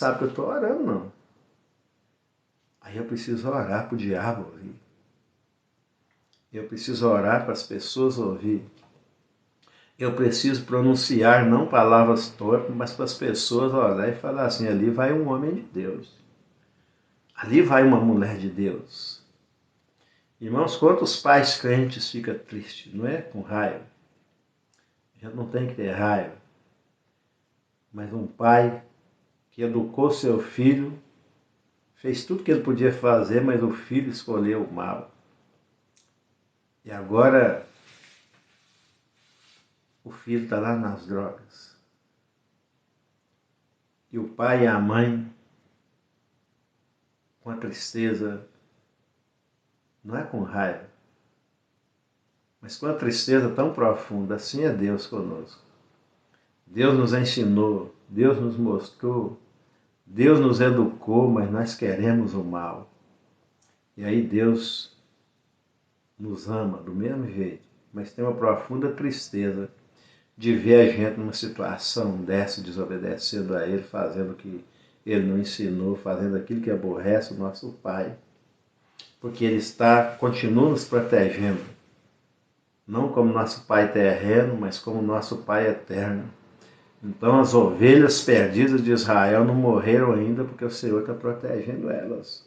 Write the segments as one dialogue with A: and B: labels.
A: sabe que eu estou orando, não. Aí eu preciso orar para o diabo ouvir. Eu preciso orar para as pessoas ouvir. Eu preciso pronunciar não palavras torpes, mas para as pessoas olhar e falar assim, ali vai um homem de Deus. Ali vai uma mulher de Deus. Irmãos, quantos pais crentes ficam tristes, não é? Com raiva. A gente não tem que ter raiva. Mas um pai que educou seu filho, fez tudo que ele podia fazer, mas o filho escolheu o mal. E agora o filho está lá nas drogas. E o pai e a mãe, com a tristeza, não é com raiva, mas com a tristeza tão profunda. Assim é Deus conosco. Deus nos ensinou, Deus nos mostrou, Deus nos educou, mas nós queremos o mal. E aí Deus nos ama do mesmo jeito, mas tem uma profunda tristeza de ver a gente numa situação dessa, desobedecendo a Ele, fazendo o que Ele não ensinou, fazendo aquilo que aborrece o nosso Pai. Porque Ele continua nos protegendo. Não como nosso Pai terreno, mas como nosso Pai eterno. Então as ovelhas perdidas de Israel não morreram ainda porque o Senhor está protegendo elas.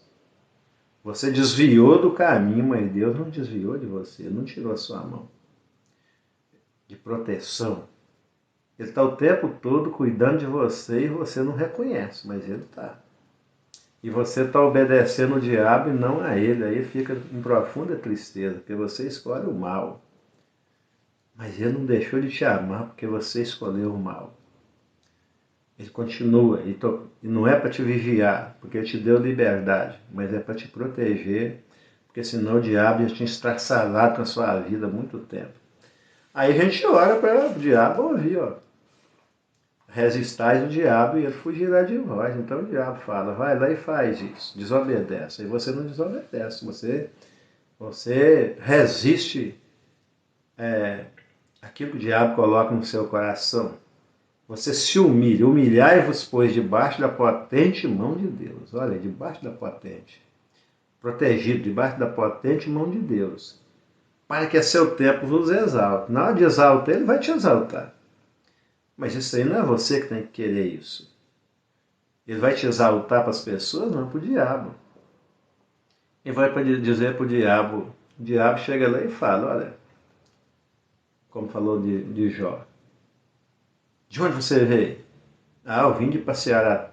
A: Você desviou do caminho, mas Deus não desviou de você, não tirou a sua mão de proteção. Ele está o tempo todo cuidando de você e você não reconhece, mas Ele está. E você está obedecendo o diabo e não a Ele. Aí fica em profunda tristeza, porque você escolhe o mal. Mas Ele não deixou de te amar porque você escolheu o mal. Ele continua, e não é para te vigiar, porque Ele te deu liberdade, mas é para te proteger, porque senão o diabo já tinha estraçalhado com a sua vida há muito tempo. Aí a gente ora para o diabo ouvir, ó. Resistais o diabo e ele fugirá de vós. Então o diabo fala, vai lá e faz isso, desobedece. E você não desobedece, você resiste aquilo que o diabo coloca no seu coração. Você se humilha, humilhai-vos, pois, debaixo da potente mão de Deus. Olha, debaixo da potente. Protegido, debaixo da potente mão de Deus. Para que a seu tempo vos exalte. Na hora de exaltar, Ele vai te exaltar. Mas isso aí não é você que tem que querer isso. Ele vai te exaltar para as pessoas, não para o diabo. Ele vai dizer para o diabo chega lá e fala, olha, como falou de Jó. De onde você veio? Ah, eu vim de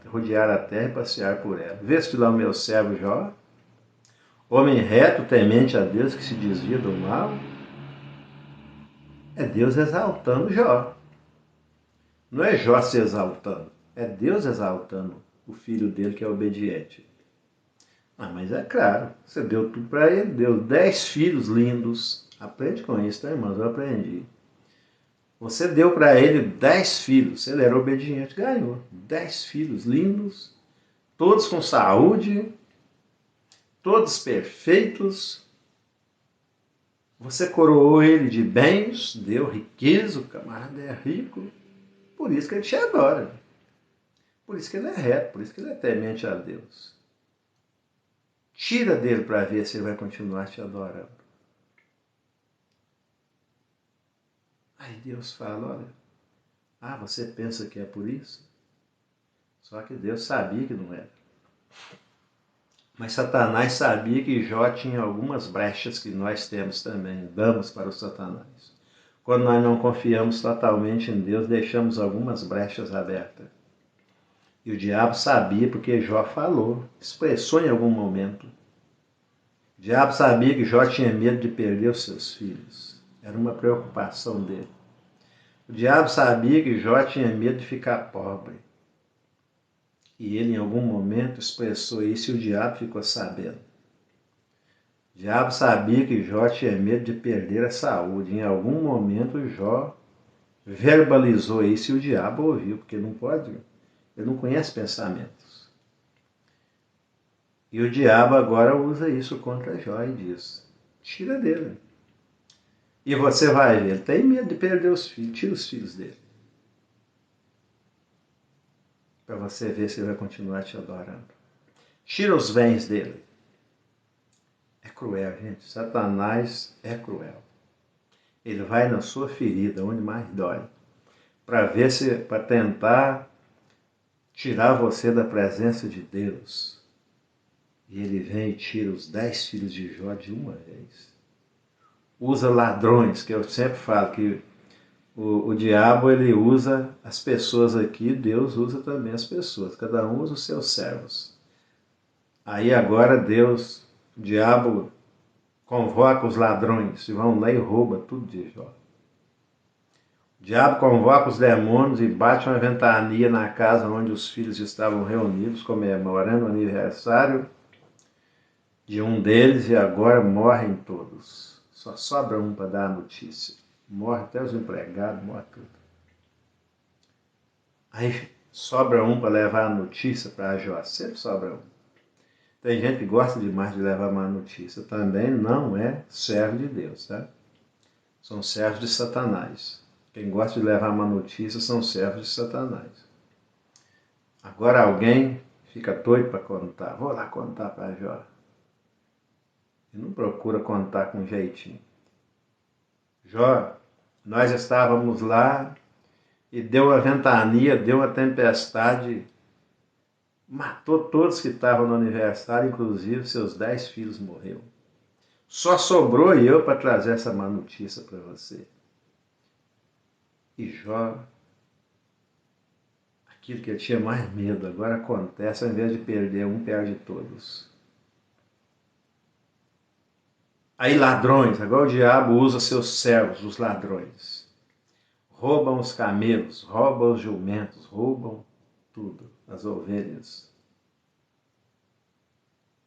A: rodear a terra e passear por ela. Vê-se lá o meu servo Jó, homem reto, temente a Deus, que se desvia do mal. É Deus exaltando Jó. Não é Jó se exaltando, é Deus exaltando o filho dele que é obediente. Ah, mas é claro, você deu tudo para ele, deu 10 filhos lindos. Aprende com isso, tá, irmãos? Eu aprendi. Você deu para ele 10 filhos, ele era obediente, ganhou 10 filhos lindos, todos com saúde, todos perfeitos. Você coroou ele de bens, deu riqueza, o camarada é rico, por isso que ele te adora. Por isso que ele é reto, por isso que ele é temente a Deus. Tira dele para ver se ele vai continuar te adorando. Aí Deus fala, olha, você pensa que é por isso? Só que Deus sabia que não era. Mas Satanás sabia que Jó tinha algumas brechas que nós temos também, damos para o Satanás. Quando nós não confiamos totalmente em Deus, deixamos algumas brechas abertas. E o diabo sabia porque Jó falou, expressou em algum momento. O diabo sabia que Jó tinha medo de perder os seus filhos. Era uma preocupação dele. O diabo sabia que Jó tinha medo de ficar pobre. E ele, em algum momento, expressou isso e o diabo ficou sabendo. O diabo sabia que Jó tinha medo de perder a saúde. Em algum momento, Jó verbalizou isso e o diabo ouviu, porque não pode, ele não conhece pensamentos. E o diabo agora usa isso contra Jó e diz, tira dele. E você vai ver, ele tem medo de perder os filhos, tira os filhos dele. para você ver se ele vai continuar te adorando. Tira os bens dele. É cruel, gente. Satanás é cruel. Ele vai na sua ferida, onde mais dói, para tentar tirar você da presença de Deus. E ele vem e tira os 10 filhos de Jó de uma vez. Usa ladrões, que eu sempre falo que o diabo ele usa as pessoas aqui, Deus usa também as pessoas. Cada um usa os seus servos. Aí agora Deus, o diabo, convoca os ladrões e vão lá e rouba tudo de Jó. O diabo convoca os demônios e bate uma ventania na casa onde os filhos estavam reunidos, comemorando o aniversário de um deles, e agora morrem todos. Só sobra um para dar a notícia. Morre até os empregados, morre tudo. Aí sobra um para levar a notícia para Jó. Sempre sobra um. Tem gente que gosta demais de levar má notícia. Também não é servo de Deus, tá? São servos de Satanás. Quem gosta de levar má notícia são servos de Satanás. Agora alguém fica doido para contar. Vou lá contar para Jó. E não procura contar com jeitinho. Jó, nós estávamos lá e deu uma ventania, deu uma tempestade, matou todos que estavam no aniversário, inclusive seus 10 filhos morreram. Só sobrou eu para trazer essa má notícia para você. E Jó, aquilo que eu tinha mais medo, agora acontece, ao invés de perder um, perde todos. Aí ladrões, agora o diabo usa seus servos, os ladrões. Roubam os camelos, roubam os jumentos, roubam tudo, as ovelhas.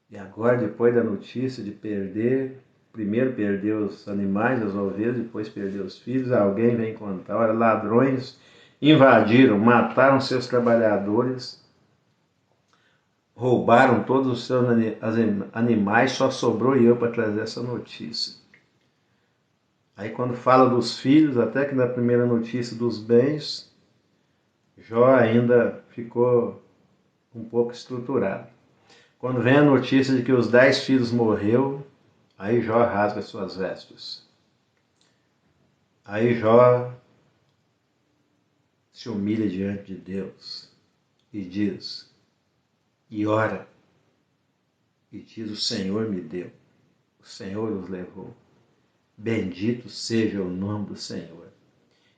A: E agora, depois da notícia de perder, primeiro perdeu os animais, as ovelhas, depois perdeu os filhos, alguém vem contar, olha, ladrões invadiram, mataram seus trabalhadores, roubaram todos os seus animais, só sobrou eu para trazer essa notícia. Aí quando fala dos filhos, até que na primeira notícia dos bens, Jó ainda ficou um pouco estruturado. Quando vem a notícia de que os 10 filhos morreu, aí Jó rasga suas vestes. Aí Jó se humilha diante de Deus e diz, e ora, e diz, o Senhor me deu, o Senhor os levou. Bendito seja o nome do Senhor.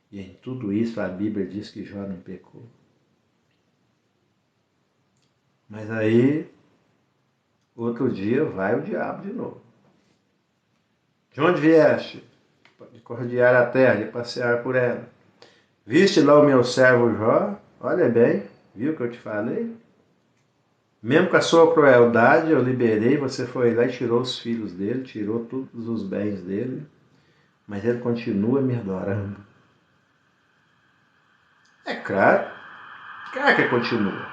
A: E em tudo isso a Bíblia diz que Jó não pecou. Mas aí, outro dia vai o diabo de novo. De onde vieste? De cordear a terra, de passear por ela. Viste lá o meu servo Jó? Olha bem, viu o que eu te falei? Mesmo com a sua crueldade, eu liberei, você foi lá e tirou os filhos dele, tirou todos os bens dele, mas ele continua me adorando. É claro que continua.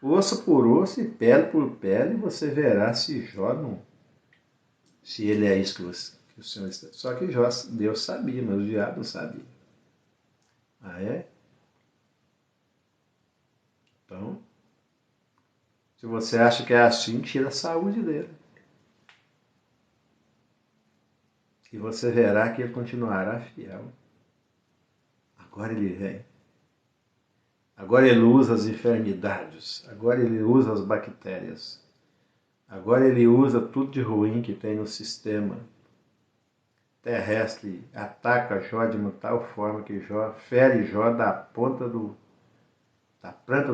A: Osso por osso e pele por pele, você verá se Jó não. Se ele é isso que o Senhor está. Só que Jó, Deus sabia, mas o diabo não sabia. Ah, é? Então, se você acha que é assim, tira a saúde dele. E você verá que ele continuará fiel. Agora ele vem. Agora ele usa as enfermidades. Agora ele usa as bactérias. Agora ele usa tudo de ruim que tem no sistema terrestre. Ataca Jó de uma tal forma que Jó fere Jó da planta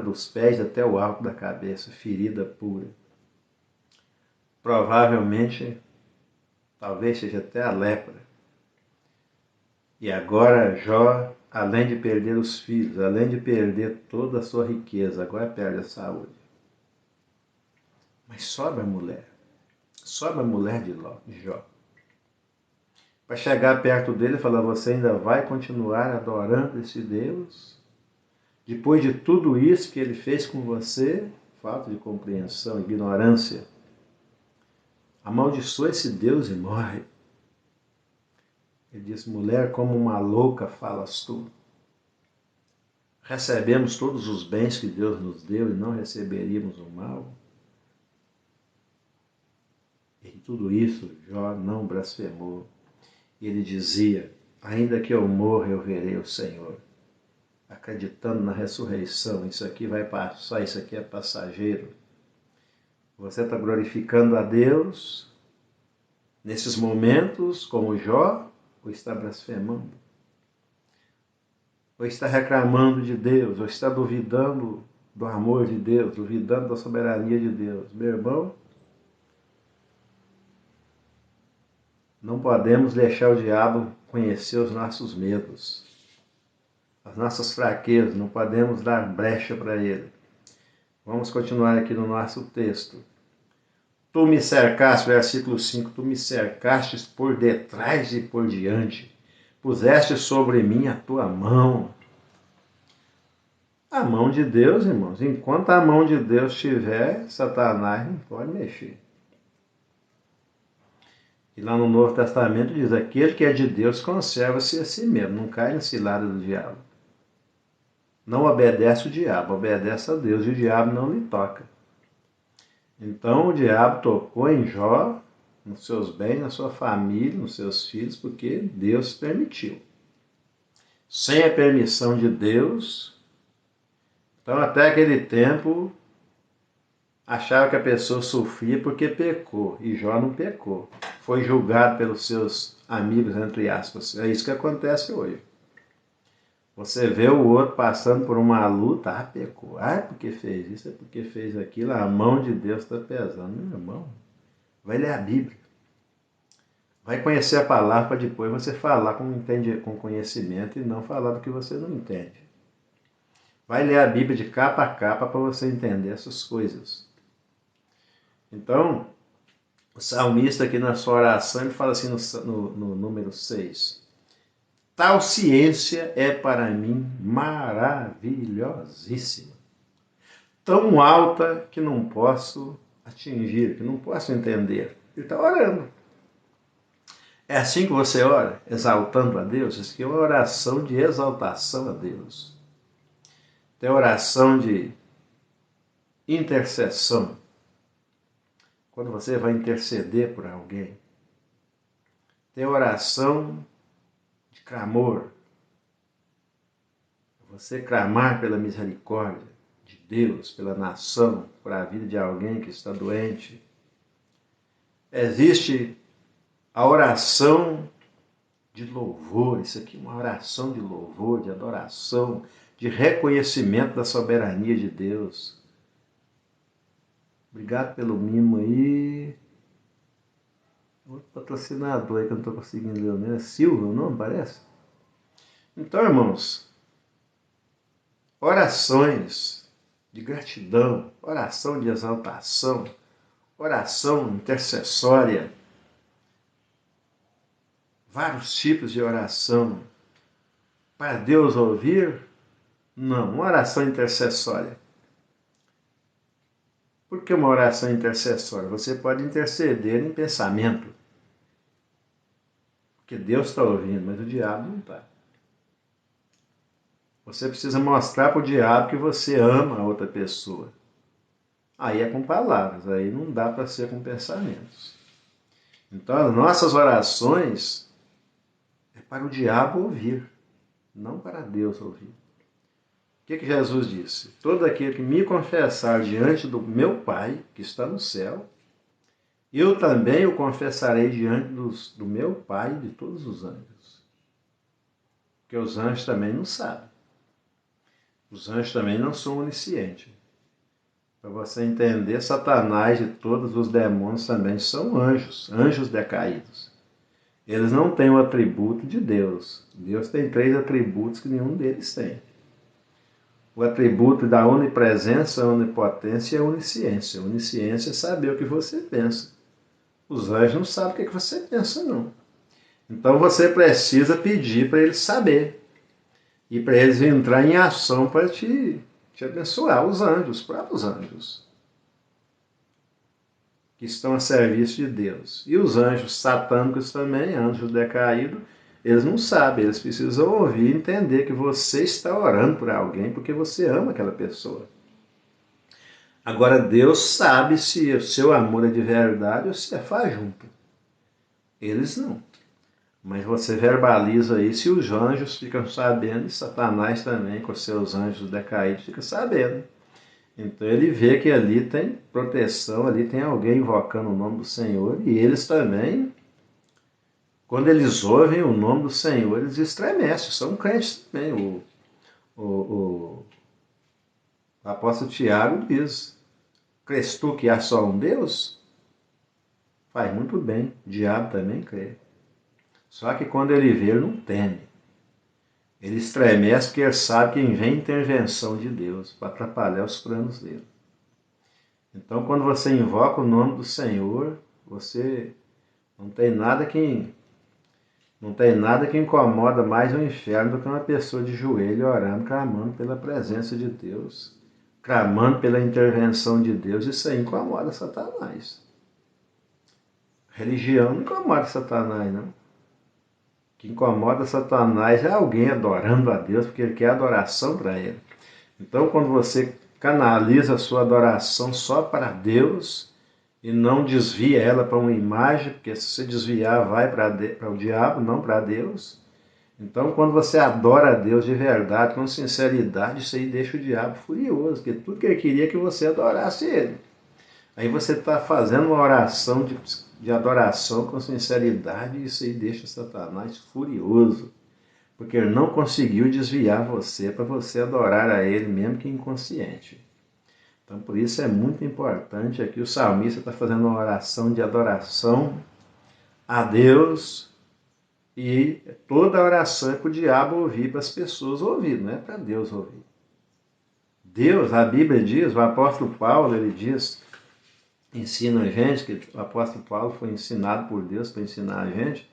A: dos pés até o alto da cabeça. Ferida pura. Provavelmente, talvez seja até a lepra. E agora Jó, além de perder os filhos, além de perder toda a sua riqueza, agora perde a saúde. Mas sobra a mulher de Jó. Para chegar perto dele e falar, você ainda vai continuar adorando esse Deus? Depois de tudo isso que ele fez com você, falta de compreensão, ignorância, amaldiçoa esse Deus e morre. Ele diz, mulher, como uma louca falas tu. recebemos todos os bens que Deus nos deu e não receberíamos o mal? Em tudo isso, Jó não blasfemou. Ele dizia: ainda que eu morra, eu verei o Senhor. Acreditando na ressurreição, isso aqui vai passar, isso aqui é passageiro. Você está glorificando a Deus nesses momentos, como Jó, ou está blasfemando? Ou está reclamando de Deus, ou está duvidando do amor de Deus, duvidando da soberania de Deus? Meu irmão, não podemos deixar o diabo conhecer os nossos medos, as nossas fraquezas, não podemos dar brecha para ele. Vamos continuar aqui no nosso texto. Tu me cercaste, versículo 5, tu me cercastes por detrás e por diante, puseste sobre mim a tua mão. A mão de Deus, irmãos, enquanto a mão de Deus estiver, Satanás não pode mexer. E lá no Novo Testamento diz, aquele que é de Deus conserva-se a si mesmo, não cai na cilada do diabo. Não obedece o diabo, obedece a Deus, e o diabo não lhe toca. Então o diabo tocou em Jó, nos seus bens, na sua família, nos seus filhos, porque Deus permitiu. Sem a permissão de Deus, então até aquele tempo, achava que a pessoa sofria porque pecou, e Jó não pecou. Foi julgado pelos seus amigos, entre aspas. É isso que acontece hoje. Você vê o outro passando por uma luta, pecou. É porque fez isso, é porque fez aquilo, a mão de Deus está pesando. Meu irmão, vai ler a Bíblia. Vai conhecer a palavra para depois você falar com conhecimento e não falar do que você não entende. Vai ler a Bíblia de capa a capa para você entender essas coisas. Então, o salmista aqui na sua oração, ele fala assim no número 6. Tal ciência é para mim maravilhosíssima, tão alta que não posso atingir, que não posso entender. Ele está orando. É assim que você ora, exaltando a Deus? Isso aqui é uma oração de exaltação a Deus. Tem oração de intercessão. Quando você vai interceder por alguém. Tem oração de clamor. Você clamar pela misericórdia de Deus, pela nação, por a vida de alguém que está doente. Existe a oração de louvor. Isso aqui é uma oração de louvor, de adoração, de reconhecimento da soberania de Deus. Obrigado pelo mimo aí. Outro patrocinador aí que eu não estou conseguindo ler o nome. É Silva o nome, parece? Então, irmãos, orações de gratidão, oração de exaltação, oração intercessória, vários tipos de oração. Para Deus ouvir? Não, uma oração intercessória. Por que uma oração intercessória? Você pode interceder em pensamento. Porque Deus está ouvindo, mas o diabo não está. Você precisa mostrar para o diabo que você ama a outra pessoa. Aí é com palavras, aí não dá para ser com pensamentos. Então as nossas orações é para o diabo ouvir, não para Deus ouvir. O que Jesus disse? Todo aquele que me confessar diante do meu Pai, que está no céu, eu também o confessarei diante do meu Pai e de todos os anjos. Porque os anjos também não sabem. Os anjos também não são oniscientes. Para você entender, Satanás e todos os demônios também são anjos, anjos decaídos. Eles não têm o atributo de Deus. Deus tem 3 atributos que nenhum deles tem. O atributo da onipresença, a onipotência e a onisciência. A onisciência é saber o que você pensa. Os anjos não sabem o que você pensa, não. Então você precisa pedir para eles saber. E para eles entrar em ação para te abençoar. Os anjos, os próprios anjos. Que estão a serviço de Deus. E os anjos satânicos também, anjos decaídos, Eles não sabem, eles precisam ouvir e entender que você está orando por alguém porque você ama aquela pessoa. Agora, Deus sabe se o seu amor é de verdade ou se é fajuto. Eles não. Mas você verbaliza isso e os anjos ficam sabendo, e Satanás também, com seus anjos decaídos, fica sabendo. Então ele vê que ali tem proteção, ali tem alguém invocando o nome do Senhor, e eles também, quando eles ouvem o nome do Senhor, eles estremecem, são crentes também. O apóstolo Tiago diz: crês tu que há só um Deus? Faz muito bem, o diabo também crê. Só que quando ele vê, ele não teme. Ele estremece porque ele sabe que vem intervenção de Deus para atrapalhar os planos dele. Então, quando você invoca o nome do Senhor, você não tem nada que incomoda mais o inferno do que uma pessoa de joelho orando, clamando pela presença de Deus, clamando pela intervenção de Deus. Isso aí incomoda Satanás. Religião não incomoda Satanás, não. O que incomoda Satanás é alguém adorando a Deus, porque ele quer adoração para ele. Então, quando você canaliza a sua adoração só para Deus e não desvia ela para uma imagem, porque se você desviar vai para o diabo, não para Deus. Então, quando você adora a Deus de verdade, com sinceridade, isso aí deixa o diabo furioso, porque tudo que ele queria é que você adorasse ele. Aí você está fazendo uma oração de adoração com sinceridade, e isso aí deixa Satanás furioso, porque ele não conseguiu desviar você para você adorar a ele, mesmo que inconsciente. Então, por isso é muito importante aqui o salmista está fazendo uma oração de adoração a Deus, e toda a oração é para o diabo ouvir, para as pessoas ouvir, não é para Deus ouvir. Deus, a Bíblia diz, o apóstolo Paulo, ele diz, ensina a gente, que o apóstolo Paulo foi ensinado por Deus para ensinar a gente,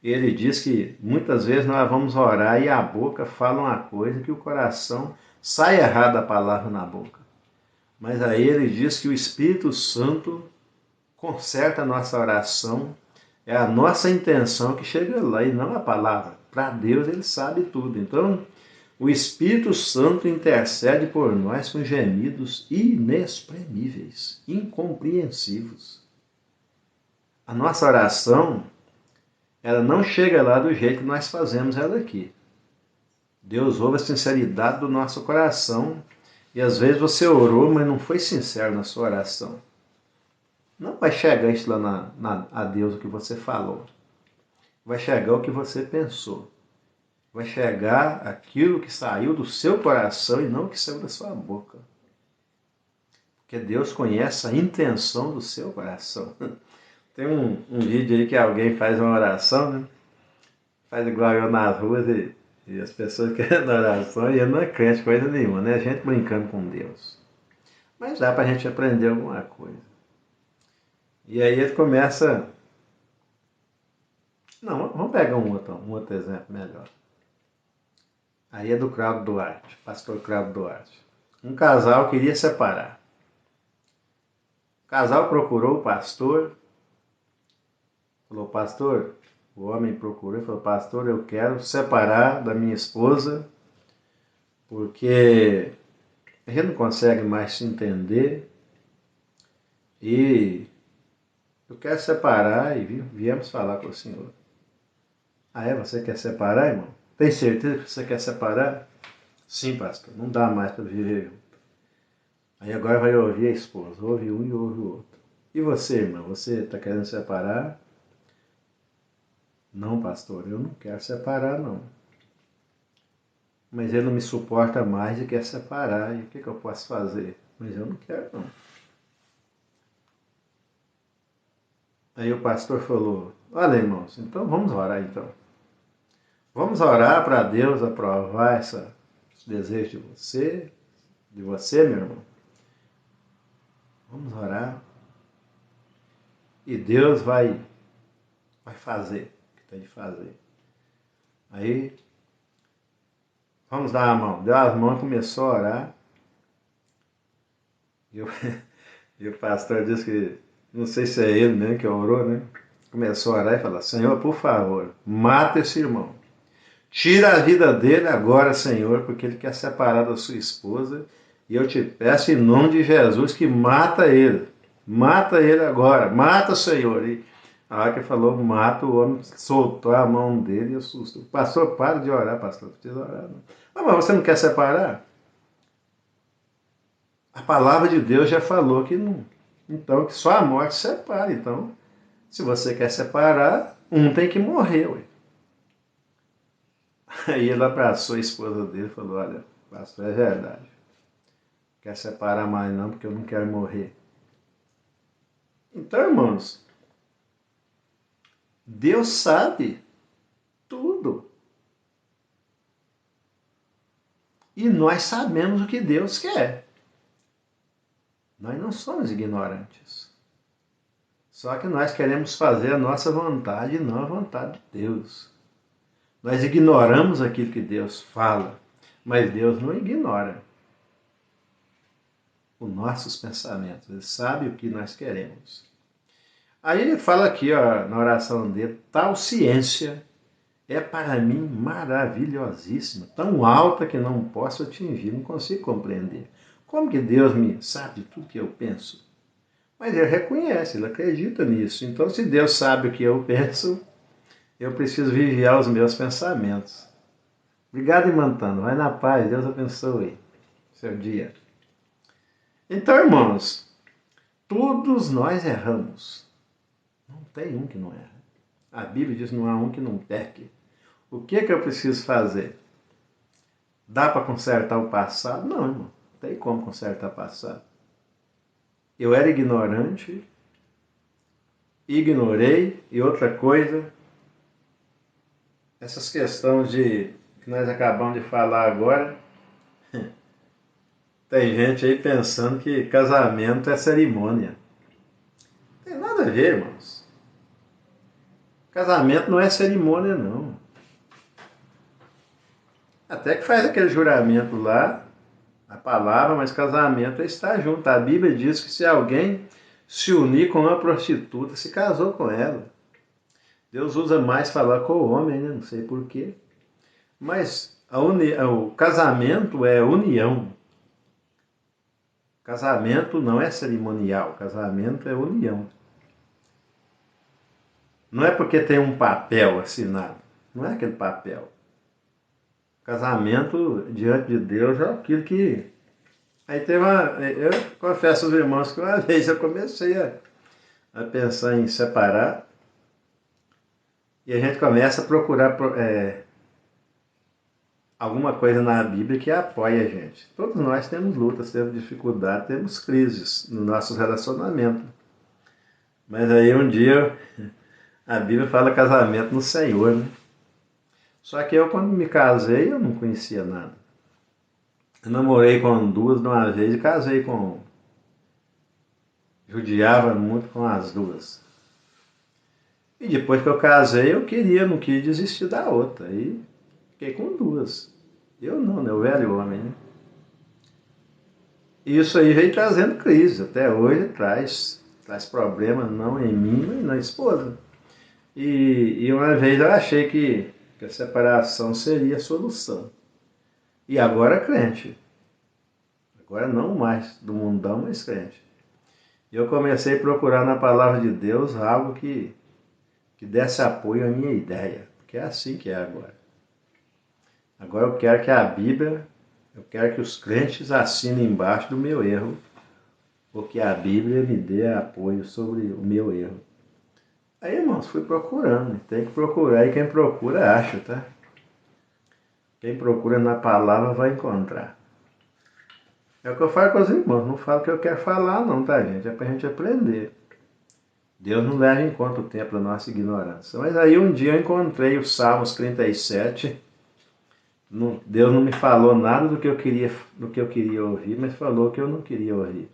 A: e ele diz que muitas vezes nós vamos orar e a boca fala uma coisa que o coração sai errada a palavra na boca. Mas aí ele diz que o Espírito Santo conserta a nossa oração, é a nossa intenção que chega lá e não a palavra. Para Deus ele sabe tudo. Então o Espírito Santo intercede por nós com gemidos inexprimíveis, incompreensivos. A nossa oração, ela não chega lá do jeito que nós fazemos ela aqui. Deus ouve a sinceridade do nosso coração, e às vezes você orou, mas não foi sincero na sua oração. Não vai chegar isso lá a Deus o que você falou. Vai chegar o que você pensou. Vai chegar aquilo que saiu do seu coração e não o que saiu da sua boca. Porque Deus conhece a intenção do seu coração. Tem um vídeo aí que alguém faz uma oração, né? Faz igual eu nas ruas e as pessoas querem oração e ele não é crente, coisa nenhuma, né? A gente brincando com Deus. Mas dá pra gente aprender alguma coisa. E aí ele começa... Não, vamos pegar um outro exemplo melhor. Aí é do Cravo Duarte, pastor Cravo Duarte. Um casal queria separar. O casal procurou o pastor, falou, pastor, o homem procurou e falou, pastor, eu quero separar da minha esposa, porque a gente não consegue mais se entender e eu quero separar e viemos falar com o senhor. Ah, é? Você quer separar, irmão? Tem certeza que você quer separar? Sim, pastor, não dá mais para viver junto. Aí agora vai ouvir a esposa, ouve um e ouve o outro. E você, irmão, você está querendo separar? Não, pastor, eu não quero separar, não. Mas ele não me suporta mais e quer separar, e o que eu posso fazer? Mas eu não quero, não. Aí o pastor falou, olha, irmãos, então vamos orar então. Vamos orar para Deus aprovar esse desejo de você, meu irmão. Vamos orar. E Deus vai fazer o que tem de fazer. Aí, vamos dar a mão. Deu as mãos, começou a orar. E o pastor disse que, não sei se é ele mesmo que orou, né? começou a orar e falou: Senhor, por favor, mata esse irmão. Tira a vida dele agora, Senhor, porque ele quer separar da sua esposa. E eu te peço em nome de Jesus que mata ele. Mata ele agora. Mata, Senhor. E a hora que ele falou, mata, o homem soltou a mão dele e assustou. Pastor, para de orar, pastor. Não precisa orar, não. Ah, mas você não quer separar? A palavra de Deus já falou que não. Então, que só a morte separa. Então, se você quer separar, um tem que morrer, ué. Aí ele abraçou a esposa dele e falou: olha, pastor, é verdade. Não quer separar mais não, porque eu não quero morrer. Então, irmãos, Deus sabe tudo. E nós sabemos o que Deus quer. Nós não somos ignorantes. Só que nós queremos fazer a nossa vontade e não a vontade de Deus. Nós ignoramos aquilo que Deus fala, mas Deus não ignora os nossos pensamentos. Ele sabe o que nós queremos. Aí ele fala aqui, ó, na oração dele: tal ciência é para mim maravilhosíssima, tão alta que não posso atingir, não consigo compreender. Como que Deus me sabe de tudo que eu penso? Mas ele reconhece, ele acredita nisso. Então, se Deus sabe o que eu penso, eu preciso vigiar os meus pensamentos. Obrigado, Imantano. Vai na paz. Deus abençoe seu dia. Então, irmãos, todos nós erramos. Não tem um que não erra. A Bíblia diz que não há um que não peque. O que é que eu preciso fazer? Dá para consertar o passado? Não, irmão. Não tem como consertar o passado. Eu era ignorante, ignorei, e outra coisa, essas questões que nós acabamos de falar agora, tem gente aí pensando que casamento é cerimônia. Não tem nada a ver, irmãos. Casamento não é cerimônia, não. Até que faz aquele juramento lá, a palavra, mas casamento é estar junto. A Bíblia diz que se alguém se unir com uma prostituta, se casou com ela. Deus usa mais falar com o homem, né? Não sei porquê. Mas o casamento é união. Casamento não é cerimonial, casamento é união. Não é porque tem um papel assinado, não é aquele papel. Casamento diante de Deus é aquilo que... Aí teve eu confesso aos irmãos que uma vez eu comecei a pensar em separar, e a gente começa a procurar alguma coisa na Bíblia que apoie a gente. Todos nós temos lutas, temos dificuldades, temos crises no nosso relacionamento. Mas aí um dia a Bíblia fala casamento no Senhor, né? Só que eu, quando me casei, eu não conhecia nada. Eu namorei com duas de uma vez e casei com... Judiava muito com as duas. E depois que eu casei, não quis desistir da outra. E fiquei com duas. Eu não, né? O velho homem, né? E isso aí veio trazendo crise. Até hoje traz problemas não em mim, mas na esposa. E uma vez eu achei que a separação seria a solução. E agora crente. Agora não mais do mundão, mas crente. E eu comecei a procurar na palavra de Deus algo que desse apoio à minha ideia. Porque é assim que é agora. Agora eu quero que a Bíblia, eu quero que os crentes assinem embaixo do meu erro, porque a Bíblia me dê apoio sobre o meu erro. Aí, irmãos, fui procurando. Tem que procurar, e quem procura acha, tá? Quem procura na palavra vai encontrar. É o que eu falo com os irmãos, não falo o que eu quero falar não, tá, gente? É pra gente aprender. Deus não leva em conta o tempo da nossa ignorância. Mas aí um dia eu encontrei o Salmos 37. Deus não me falou nada do que eu queria ouvir, mas falou que eu não queria ouvir.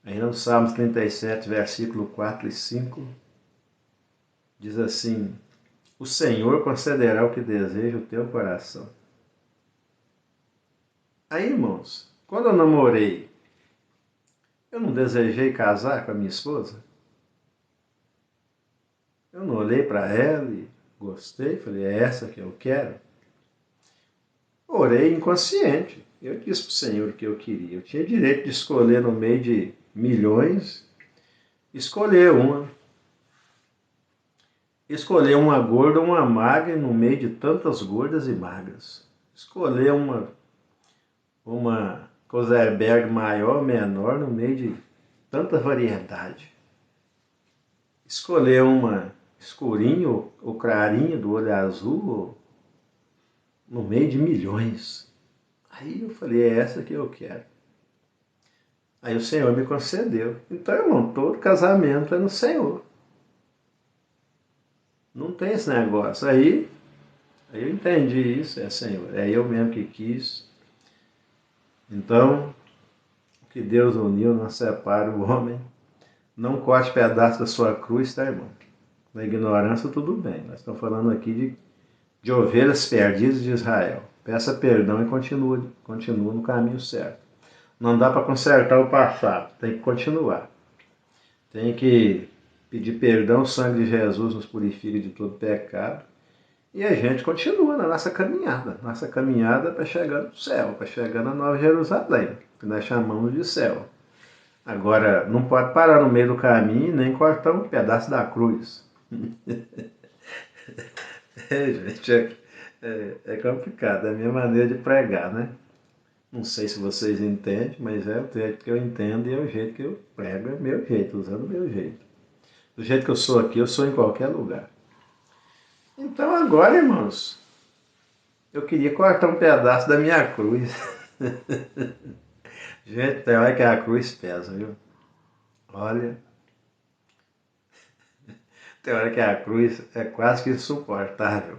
A: Aí no Salmos 37, versículo 4 e 5, diz assim: o Senhor concederá o que deseja o teu coração. Aí, irmãos, quando eu namorei, eu não desejei casar com a minha esposa? Eu não olhei para ela e gostei, falei, é essa que eu quero. Orei inconsciente. Eu disse para o Senhor o que eu queria. Eu tinha direito de escolher no meio de milhões, escolher uma. Escolher uma gorda ou uma magra no meio de tantas gordas e magras. Escolher uma Kozelberg maior ou menor no meio de tanta variedade. Escolher uma escurinho ou clarinha do olho azul no meio de milhões. Aí eu falei, é essa que eu quero. Aí o Senhor me concedeu. Então, irmão, todo casamento é no Senhor. Não tem esse negócio. Aí eu entendi isso, é Senhor. É eu mesmo que quis. Então, o que Deus uniu não separa o homem. Não corte pedaço da sua cruz, tá, irmão? Na ignorância, tudo bem. Nós estamos falando aqui de ovelhas perdidas de Israel. Peça perdão e continua no caminho certo. Não dá para consertar o passado, tem que continuar. Tem que pedir perdão, o sangue de Jesus nos purifica de todo pecado. E a gente continua na nossa caminhada para chegar no céu, para chegar na Nova Jerusalém, que nós chamamos de céu. Agora, não pode parar no meio do caminho nem cortar um pedaço da cruz. Gente, é complicado, é a minha maneira de pregar, né? Não sei se vocês entendem, mas é o jeito que eu entendo e é o jeito que eu prego, é o meu jeito, usando o meu jeito. Do jeito que eu sou aqui, eu sou em qualquer lugar. Então agora, irmãos, eu queria cortar um pedaço da minha cruz. Gente, tem hora que a cruz pesa, viu? Olha, tem hora que a cruz é quase que insuportável.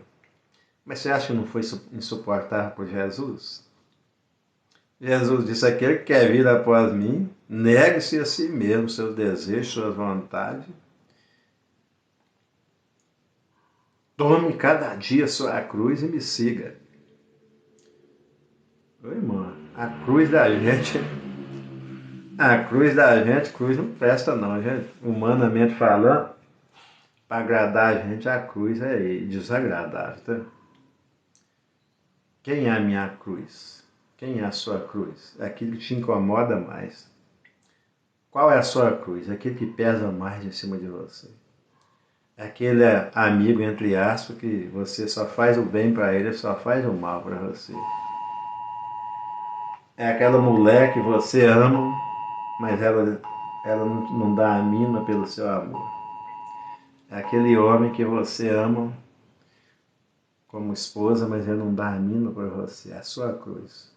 A: Mas você acha que não foi insuportável por Jesus? Jesus disse, aquele que quer vir após mim, negue-se a si mesmo, seus desejos, suas vontades. Tome cada dia sua cruz e me siga. Oi, irmão, cruz não presta não, gente. Humanamente falando, para agradar a gente, a cruz é desagradável, tá? Quem é a minha cruz? Quem é a sua cruz? É aquilo que te incomoda mais. Qual é a sua cruz? É aquele que pesa mais em cima de você. É aquele amigo, entre aspas, que você só faz o bem para ele, só faz o mal para você. É aquela mulher que você ama, mas ela não dá a mínima pelo seu amor. É aquele homem que você ama como esposa, mas ele não dá a mínima para você. É a sua cruz.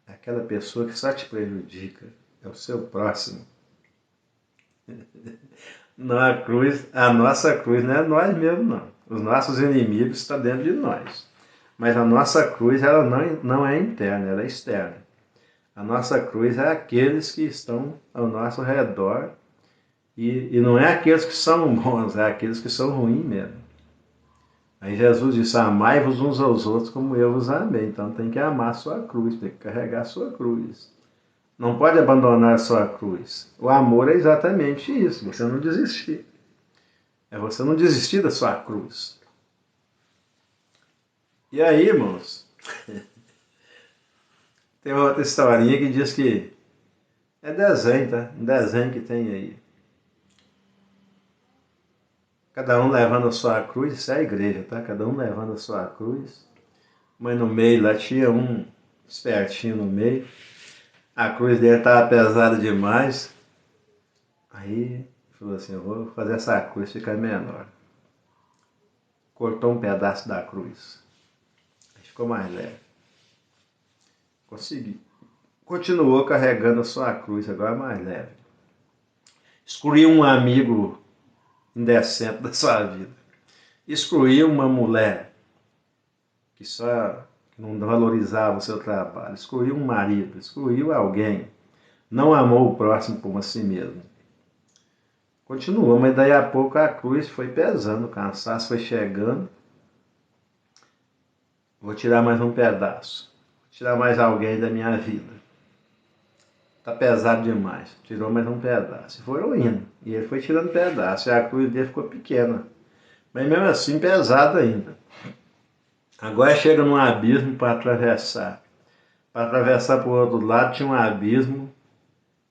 A: É aquela pessoa que só te prejudica. É o seu próximo. Não, a nossa cruz não é nós mesmos, não. Os nossos inimigos estão dentro de nós. Mas a nossa cruz ela não é interna, ela é externa. A nossa cruz é aqueles que estão ao nosso redor e não é aqueles que são bons, é aqueles que são ruins mesmo. Aí Jesus disse, amai-vos uns aos outros como eu vos amei. Então tem que amar a sua cruz, tem que carregar a sua cruz. Não pode abandonar a sua cruz. O amor é exatamente isso, você não desistir. É você não desistir da sua cruz. E aí, irmãos, tem outra historinha que diz que é desenho, tá? Um desenho que tem aí. Cada um levando a sua cruz, isso é a igreja, tá? Cada um levando a sua cruz. Mas no meio lá tinha um espertinho no meio. A cruz dele estava pesada demais. Aí falou assim, eu vou fazer essa cruz ficar menor. Cortou um pedaço da cruz. Aí ficou mais leve. Consegui. Continuou carregando a sua cruz, agora mais leve. Excluiu um amigo indecente da sua vida. Excluiu uma mulher que só não valorizava o seu trabalho. Excluiu um marido, excluiu alguém. Não amou o próximo como a si mesmo. Continuou, mas daí a pouco a cruz foi pesando, o cansaço foi chegando. Vou tirar mais um pedaço. Vou tirar mais alguém da minha vida. Está pesado demais. Tirou mais um pedaço. E foram indo. E ele foi tirando pedaço. E a cruz dele ficou pequena. Mas mesmo assim pesado ainda. Agora chega num abismo para atravessar. Para atravessar para o outro lado tinha um abismo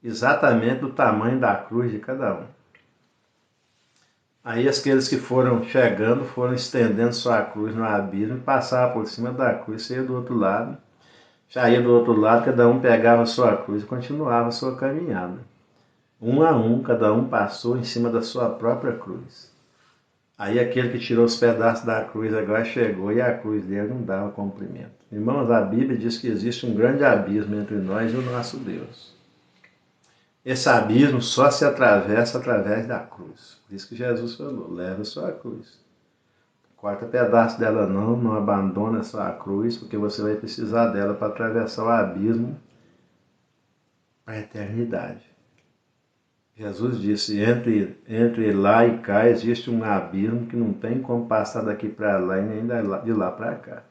A: exatamente do tamanho da cruz de cada um. Aí aqueles que foram chegando foram estendendo sua cruz no abismo e passavam por cima da cruz, saía do outro lado. Já ia do outro lado, cada um pegava a sua cruz e continuava a sua caminhada. Um a um, cada um passou em cima da sua própria cruz. Aí aquele que tirou os pedaços da cruz agora chegou e a cruz dele não dava comprimento. Irmãos, a Bíblia diz que existe um grande abismo entre nós e o nosso Deus. Esse abismo só se atravessa através da cruz. Por isso que Jesus falou, leva a sua cruz. Corta pedaço dela não abandona a sua cruz, porque você vai precisar dela para atravessar o abismo para a eternidade. Jesus disse, entre lá e cá existe um abismo que não tem como passar daqui para lá e nem de lá para cá.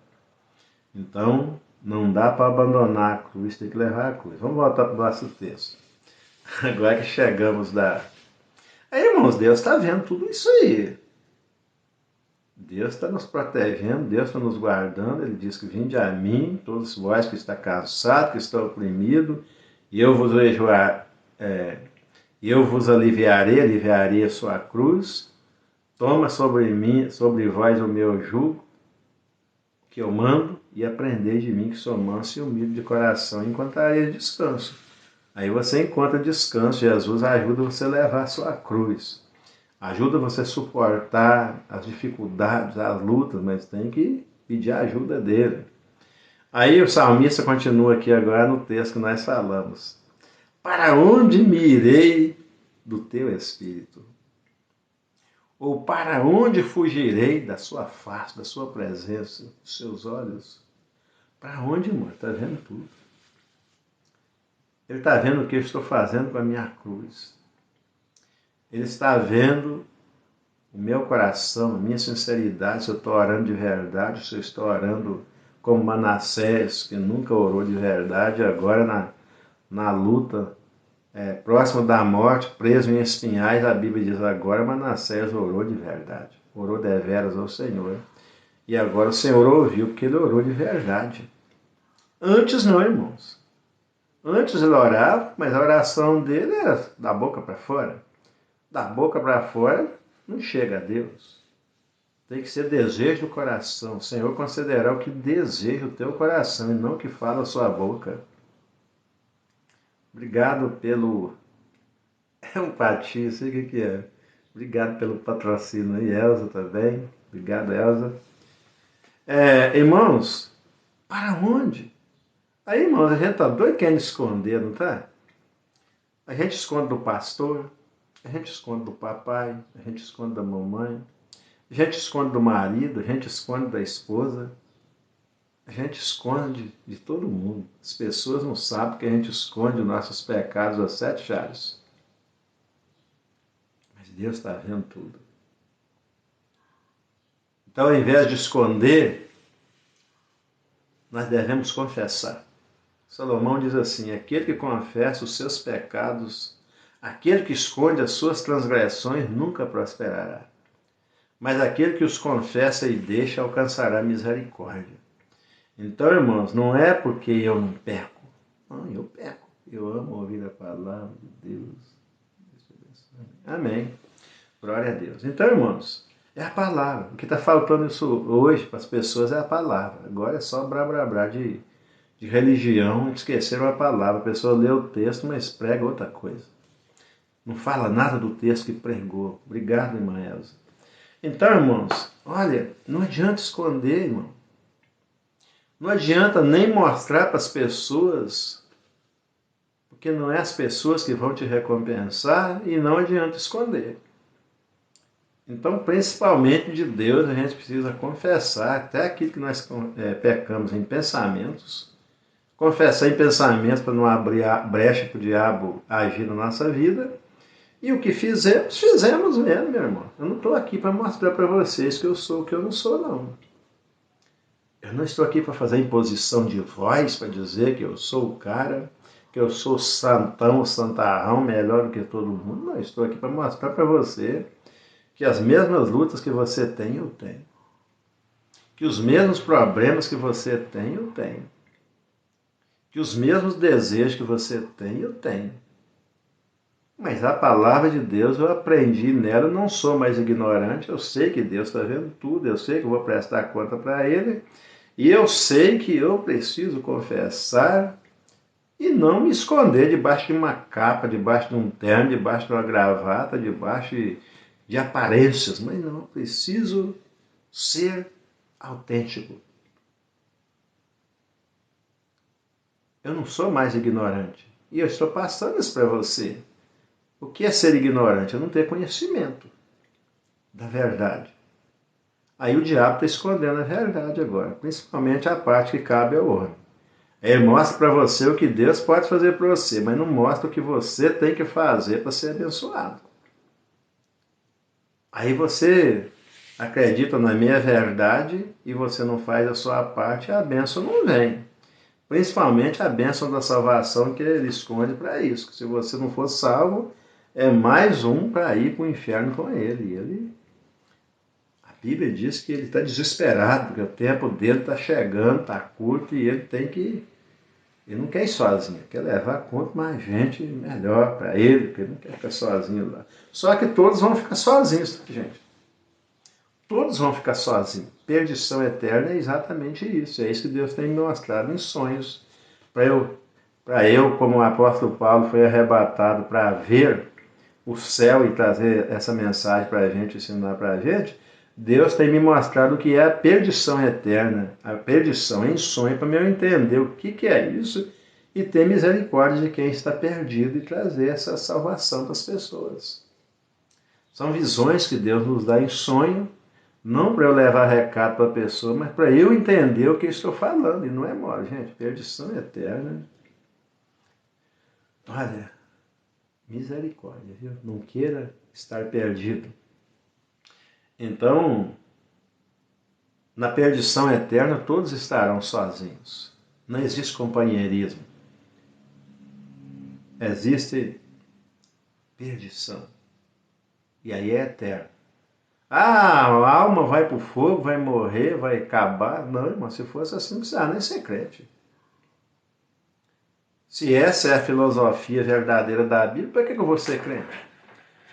A: Então, não dá para abandonar a cruz, tem que levar a cruz. Vamos voltar para o nosso texto. Agora que chegamos da... Aí, irmãos, Deus está vendo tudo isso aí. Deus está nos protegendo, Deus está nos guardando. Ele diz que vinde a mim, todos vós que está cansado, que está oprimido, e eu vos aliviarei a sua cruz. Toma sobre vós o meu jugo, que eu mando, e aprendei de mim que sou manso e humilde de coração, e encontrareis descanso. Aí você encontra descanso. Jesus ajuda você a levar a sua cruz. Ajuda você a suportar as dificuldades, as lutas, mas tem que pedir a ajuda dele. Aí o salmista continua aqui agora no texto que nós falamos. Para onde me irei do teu espírito? Ou para onde fugirei da sua face, da sua presença, dos seus olhos? Para onde, irmão? Está vendo tudo. Ele está vendo o que eu estou fazendo com a minha cruz. Ele está vendo o meu coração, a minha sinceridade, se eu estou orando de verdade, se eu estou orando como Manassés, que nunca orou de verdade, agora na luta, próximo da morte, preso em espinhais, a Bíblia diz agora Manassés orou de verdade, orou deveras ao Senhor. E agora o Senhor ouviu, porque ele orou de verdade. Antes não, irmãos. Antes ele orava, mas a oração dele era da boca para fora. Da boca para fora não chega a Deus. Tem que ser desejo do coração. O Senhor considerará o que deseja o teu coração e não o que fala a sua boca. Obrigado pelo... É um patinho, sei o que é. Obrigado pelo patrocínio aí, Elza também. Obrigado, Elza. Irmãos, para onde? Aí, irmãos, a gente tá doido querendo esconder, não tá? A gente esconde do pastor, a gente esconde do papai, a gente esconde da mamãe, a gente esconde do marido, a gente esconde da esposa, a gente esconde de todo mundo. As pessoas não sabem que a gente esconde os nossos pecados às 7 chaves. Mas Deus está vendo tudo. Então, ao invés de esconder, nós devemos confessar. Salomão diz assim, aquele que confessa os seus pecados, aquele que esconde as suas transgressões nunca prosperará. Mas aquele que os confessa e deixa alcançará misericórdia. Então, irmãos, não é porque eu não peco. Não, eu peco. Eu amo ouvir a palavra de Deus. Amém. Glória a Deus. Então, irmãos, é a palavra. O que está faltando isso hoje para as pessoas é a palavra. Agora é só blá de religião, esqueceram a palavra. A pessoa lê o texto, mas prega outra coisa. Não fala nada do texto que pregou. Obrigado, irmã Elza. Então, irmãos, olha, não adianta esconder, irmão. Não adianta nem mostrar para as pessoas, porque não é as pessoas que vão te recompensar, e não adianta esconder. Então, principalmente de Deus, a gente precisa confessar até aquilo que nós pecamos em pensamentos, confessar em pensamentos para não abrir a brecha para o diabo agir na nossa vida. E o que fizemos mesmo, meu irmão. Eu não estou aqui para mostrar para vocês que eu sou o que eu não sou, não. Eu não estou aqui para fazer imposição de voz, para dizer que eu sou o cara, que eu sou santão, santarrão, melhor do que todo mundo. Não, estou aqui para mostrar para você que as mesmas lutas que você tem, eu tenho. Que os mesmos problemas que você tem, eu tenho. Que os mesmos desejos que você tem, eu tenho. Mas a palavra de Deus eu aprendi nela, eu não sou mais ignorante, eu sei que Deus está vendo tudo, eu sei que eu vou prestar conta para Ele, e eu sei que eu preciso confessar e não me esconder debaixo de uma capa, debaixo de um terno, debaixo de uma gravata, debaixo de aparências, mas não, eu preciso ser autêntico. Eu não sou mais ignorante, e eu estou passando isso para você. O que é ser ignorante? É não ter conhecimento da verdade. Aí o diabo está escondendo a verdade agora, principalmente a parte que cabe ao homem. Ele mostra para você o que Deus pode fazer para você, mas não mostra o que você tem que fazer para ser abençoado. Aí você acredita na minha verdade e você não faz a sua parte, a bênção não vem. Principalmente a bênção da salvação que ele esconde para isso. Que se você não for salvo, é mais um para ir para o inferno com ele. A Bíblia diz que ele está desesperado, porque o tempo dele está chegando, está curto e ele não quer ir sozinho, quer levar quanto mais gente melhor para ele, porque ele não quer ficar sozinho lá. Só que todos vão ficar sozinhos, gente. Todos vão ficar sozinhos. Perdição eterna é exatamente isso. É isso que Deus tem me mostrado em sonhos. Para eu, como o apóstolo Paulo foi arrebatado para ver o céu e trazer essa mensagem para a gente, ensinar para a gente, Deus tem me mostrado o que é a perdição eterna, a perdição em sonho, para eu entender o que é isso e ter misericórdia de quem está perdido e trazer essa salvação para as pessoas. São visões que Deus nos dá em sonho, não para eu levar recado para a pessoa, mas para eu entender o que estou falando. E não é mole, gente. Perdição eterna. Olha, misericórdia, viu? Não queira estar perdido. Então, na perdição eterna, todos estarão sozinhos. Não existe companheirismo. Existe perdição. E aí é eterno. Ah, a alma vai para o fogo, vai morrer, vai acabar. Não, irmão, se fosse assim, não precisava nem ser crente. Se essa é a filosofia verdadeira da Bíblia, para que eu vou ser crente?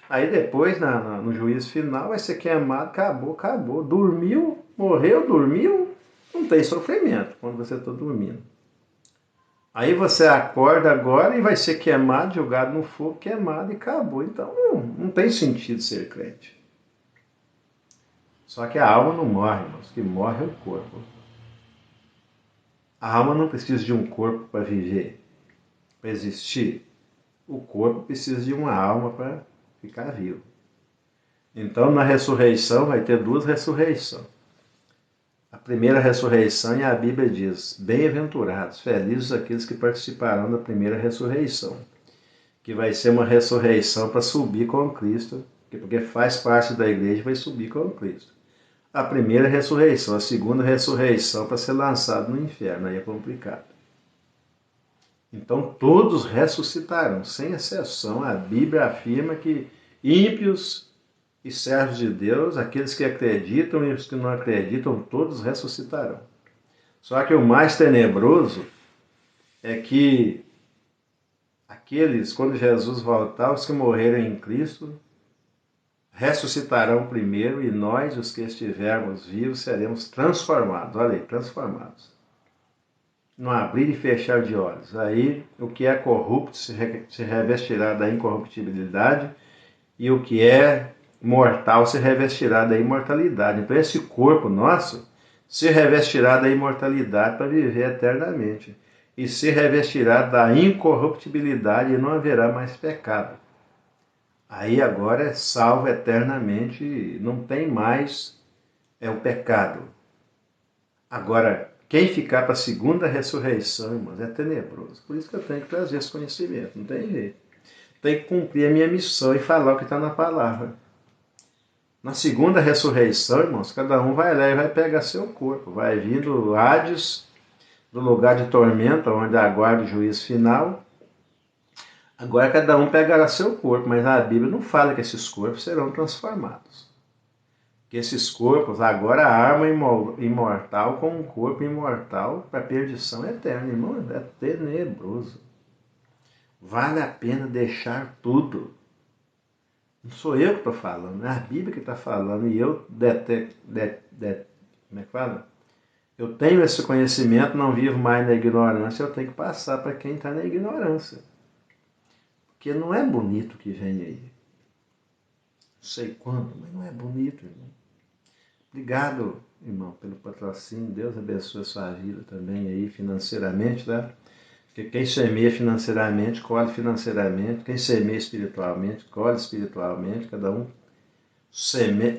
A: Aí depois, no juízo final, vai ser queimado, acabou. Dormiu, morreu, dormiu, não tem sofrimento quando você está dormindo. Aí você acorda agora e vai ser queimado, jogado no fogo, queimado e acabou. Então não tem sentido ser crente. Só que a alma não morre, irmãos. O que morre é o corpo. A alma não precisa de um corpo para viver, para existir. O corpo precisa de uma alma para ficar vivo. Então, na ressurreição, vai ter duas ressurreições. A primeira ressurreição, e a Bíblia diz, bem-aventurados, felizes aqueles que participarão da primeira ressurreição, que vai ser uma ressurreição para subir com Cristo, porque faz parte da igreja e vai subir com Cristo. A primeira ressurreição, a segunda ressurreição para ser lançado no inferno, aí é complicado. Então todos ressuscitarão, sem exceção. A Bíblia afirma que ímpios e servos de Deus, aqueles que acreditam e os que não acreditam, todos ressuscitarão. Só que o mais tenebroso é que aqueles, quando Jesus voltar, os que morrerem em Cristo, ressuscitarão primeiro e nós, os que estivermos vivos, seremos transformados. Olha aí, transformados. No abrir e fechar de olhos. Aí o que é corrupto se revestirá da incorruptibilidade e o que é mortal se revestirá da imortalidade. Então esse corpo nosso se revestirá da imortalidade para viver eternamente. E se revestirá da incorruptibilidade e não haverá mais pecado. Aí agora é salvo eternamente, não tem mais o pecado. Agora, quem ficar para a segunda ressurreição, irmãos, é tenebroso. Por isso que eu tenho que trazer esse conhecimento, não tem jeito. Tenho que cumprir a minha missão e falar o que está na palavra. Na segunda ressurreição, irmãos, cada um vai lá e vai pegar seu corpo. Vai vir do Hades, do lugar de tormenta, onde aguarda o juízo final, Agora cada um pegará seu corpo, mas a Bíblia não fala que esses corpos serão transformados. Que esses corpos, agora a arma imortal com um corpo imortal para perdição eterna. Irmão, é tenebroso. Vale a pena deixar tudo. Não sou eu que estou falando, é a Bíblia que está falando. E eu como é que fala? Eu tenho esse conhecimento, não vivo mais na ignorância, eu tenho que passar para quem está na ignorância. Porque não é bonito o que vem aí. Não sei quando, mas não é bonito, irmão. Obrigado, irmão, pelo patrocínio. Deus abençoe a sua vida também aí financeiramente, tá? Porque quem semeia financeiramente, colhe financeiramente. Quem semeia espiritualmente, colhe espiritualmente. Cada um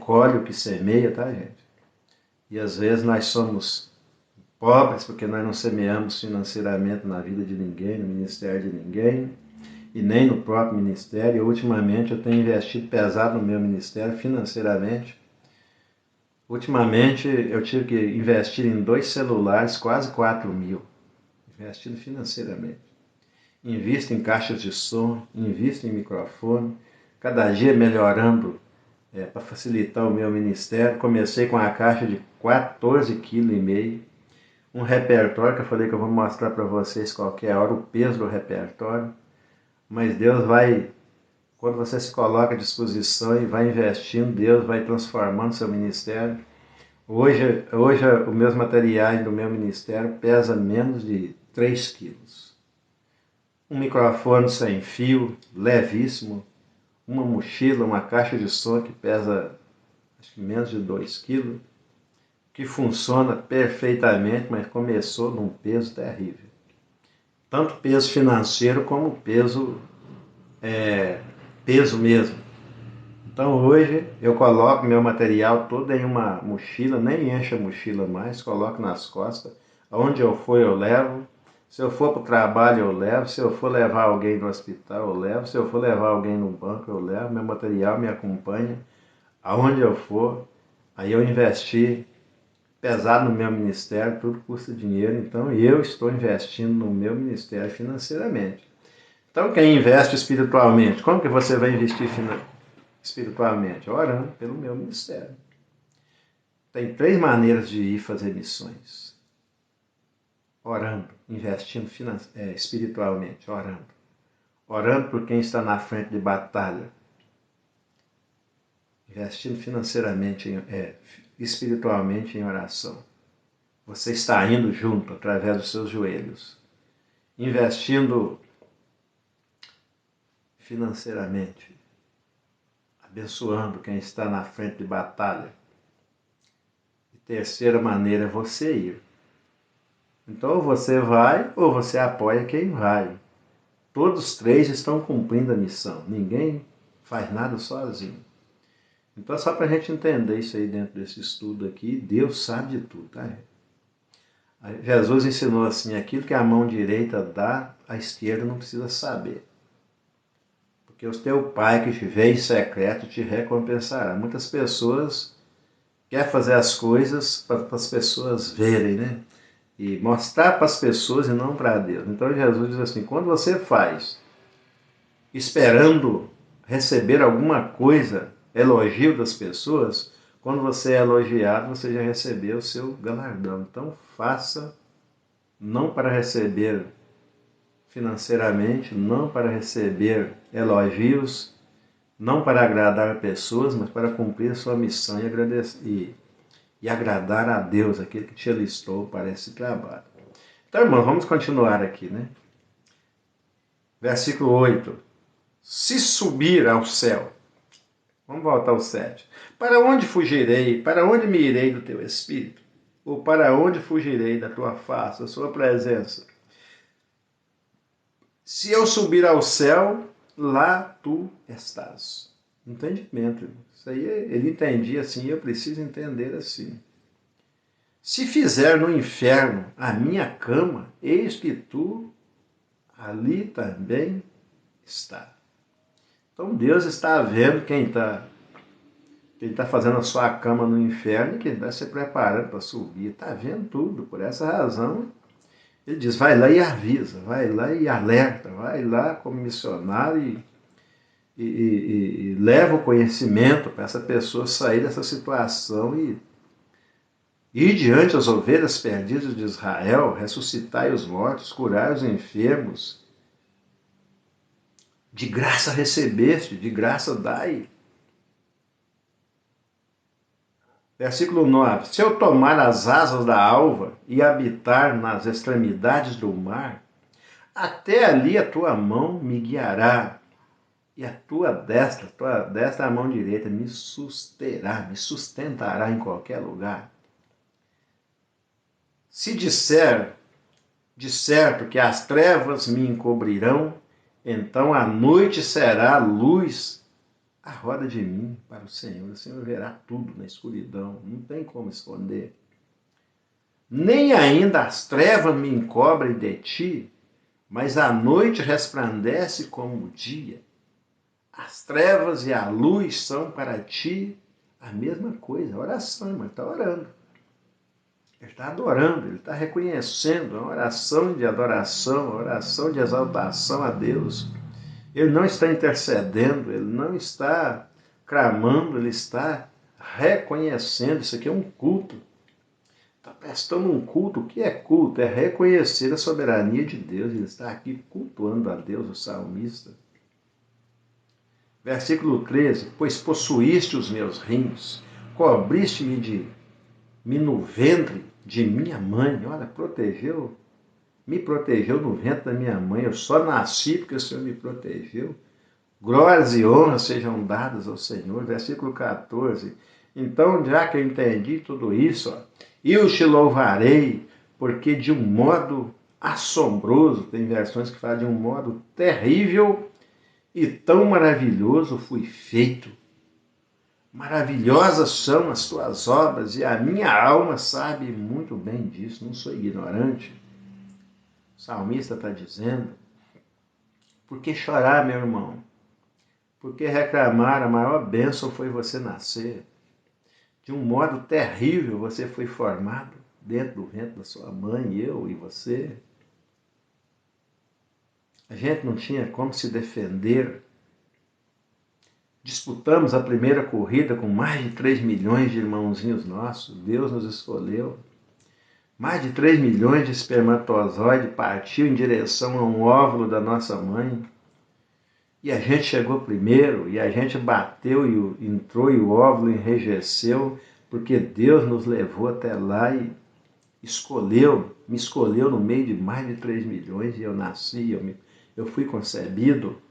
A: colhe o que semeia, tá, gente? E às vezes nós somos pobres porque nós não semeamos financeiramente na vida de ninguém, no ministério de ninguém, e nem no próprio ministério. Ultimamente eu tenho investido pesado no meu ministério financeiramente. Ultimamente eu tive que investir em 2 celulares, quase 4.000, investindo financeiramente. Invisto em caixas de som, invisto em microfone, cada dia melhorando para facilitar o meu ministério. Comecei com a caixa de 14,5 kg, um repertório que eu falei que eu vou mostrar para vocês qualquer hora, o peso do repertório. Mas Deus vai, quando você se coloca à disposição e vai investindo, Deus vai transformando seu ministério. Hoje os meus materiais do meu ministério pesam menos de 3 quilos. Um microfone sem fio, levíssimo, uma mochila, uma caixa de som que pesa acho que menos de 2 quilos, que funciona perfeitamente, mas começou num peso terrível. Tanto peso financeiro como peso mesmo. Então hoje eu coloco meu material todo em uma mochila, nem encho a mochila mais, coloco nas costas. Onde eu for eu levo. Se eu for para o trabalho eu levo. Se eu for levar alguém no hospital eu levo. Se eu for levar alguém no banco eu levo. Meu material me acompanha aonde eu for. Aí eu investi pesado no meu ministério, tudo custa dinheiro. Então eu estou investindo no meu ministério financeiramente. Então quem investe espiritualmente, como que você vai investir espiritualmente? Orando pelo meu ministério. Tem 3 maneiras de ir fazer missões. Orando, investindo espiritualmente, orando. Orando por quem está na frente de batalha. Investindo financeiramente, espiritualmente em oração. Você está indo junto através dos seus joelhos. Investindo financeiramente, abençoando quem está na frente de batalha. E terceira maneira é você ir. Então ou você vai ou você apoia quem vai. Todos os 3 estão cumprindo a missão. Ninguém faz nada sozinho. Então só para a gente entender isso aí dentro desse estudo aqui, Deus sabe de tudo, tá? Jesus ensinou assim, aquilo que a mão direita dá, a esquerda não precisa saber. Porque o teu pai que te vê em secreto te recompensará. Muitas pessoas querem fazer as coisas para as pessoas verem, né? E mostrar para as pessoas e não para Deus. Então Jesus diz assim, quando você faz esperando receber alguma coisa, elogio das pessoas, quando você é elogiado, você já recebeu o seu galardão. Então faça não para receber financeiramente, não para receber elogios, não para agradar pessoas, mas para cumprir a sua missão e agradar a Deus, aquele que te alistou para esse trabalho. Então, irmãos, vamos continuar aqui, né? Versículo 8. Se subir ao céu, vamos voltar ao 7. Para onde fugirei? Para onde me irei do teu espírito? Ou para onde fugirei da tua face, da sua presença? Se eu subir ao céu, lá tu estás. Entendimento. Isso aí ele entendia assim, eu preciso entender assim. Se fizer no inferno a minha cama, eis que tu ali também está. Então Deus está vendo quem está fazendo a sua cama no inferno e quem está se preparando para subir. Está vendo tudo. Por essa razão, Ele diz, vai lá e avisa, vai lá e alerta, vai lá como missionário e leva o conhecimento para essa pessoa sair dessa situação e ir diante as ovelhas perdidas de Israel, ressuscitai os mortos, curai os enfermos. De graça recebeste, de graça dai. Versículo 9. Se eu tomar as asas da alva e habitar nas extremidades do mar, até ali a tua mão me guiará, e a tua destra, a mão direita, me sustentará em qualquer lugar. Se disser de certo que as trevas me encobrirão, então a noite será luz à roda de mim para o Senhor. O Senhor verá tudo na escuridão, não tem como esconder. Nem ainda as trevas me encobrem de ti, mas a noite resplandece como o dia. As trevas e a luz são para ti a mesma coisa. Oração, irmão, ele está orando. Ele está adorando, ele está reconhecendo, é uma oração de adoração, uma oração de exaltação a Deus. Ele não está intercedendo, ele não está clamando, ele está reconhecendo. Isso aqui é um culto. Está prestando um culto. O que é culto? É reconhecer a soberania de Deus. Ele está aqui cultuando a Deus, o salmista. Versículo 13. Pois possuíste os meus rins, cobriste-me no ventre de minha mãe. Olha, me protegeu no ventre da minha mãe. Eu só nasci porque o Senhor me protegeu. Glórias e honras sejam dadas ao Senhor. Versículo 14. Então, já que eu entendi tudo isso, eu te louvarei, porque de um modo assombroso, tem versões que falam de um modo terrível e tão maravilhoso fui feito. Maravilhosas são as tuas obras e a minha alma sabe muito bem disso, não sou ignorante. O salmista está dizendo, por que chorar, meu irmão? Por que reclamar? A maior bênção foi você nascer. De um modo terrível você foi formado dentro do ventre da sua mãe, eu e você. A gente não tinha como se defender. Disputamos a primeira corrida com mais de 3 milhões de irmãozinhos nossos. Deus nos escolheu. Mais de 3 milhões de espermatozoides partiu em direção a um óvulo da nossa mãe. E a gente chegou primeiro, e a gente bateu e entrou e o óvulo enrijeceu, porque Deus nos levou até lá e me escolheu no meio de mais de 3 milhões, e eu nasci, eu fui concebido.